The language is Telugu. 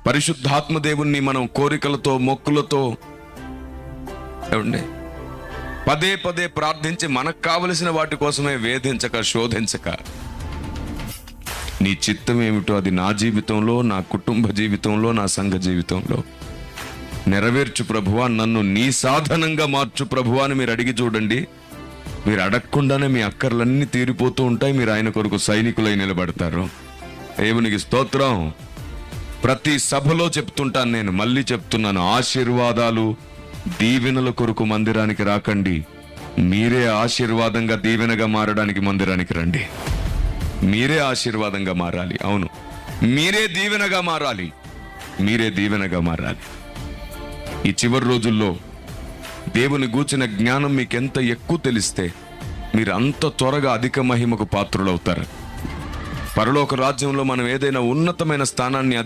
పరిశుద్ధాత్మ దేవుణ్ణి మనం కోరికలతో మొక్కులతో ఏమండి పదే పదే ప్రార్థించి మనకు కావలసిన వాటి కోసమే వేధించక శోధించక, నీ చిత్తం ఏమిటో అది నా జీవితంలో, నా కుటుంబ జీవితంలో, నా సంఘ జీవితంలో నెరవేర్చు ప్రభువా, నన్ను నీ సాధనంగా మార్చు ప్రభువా అని మీరు అడిగి చూడండి. మీరు అడగకుండానే మీ అక్కర్లన్నీ తీరిపోతూ ఉంటాయి. మీరు ఆయన కొరకు సైనికులై నిలబడతారు. దేవునికి స్తోత్రం. ప్రతి సభలో చెప్తుంటాను, నేను మళ్ళీ చెప్తున్నాను, ఆశీర్వాదాలు దీవెనల కొరకు మందిరానికి రాకండి. మీరే ఆశీర్వాదంగా దీవెనగా మారడానికి మందిరానికి రండి. మీరే ఆశీర్వాదంగా మారాలి. అవును, మీరే దీవెనగా మారాలి. మీరే దీవెనగా మారాలి. ఈ చివరి రోజుల్లో దేవుని గూర్చిన జ్ఞానం మీకెంత ఎక్కువ తెలిస్తే మీరు అంత త్వరగా అధిక మహిమకు పాత్రులవుతారు. పరలోక రాజ్యంలో మనం ఏదైనా ఉన్నతమైన స్థానాన్ని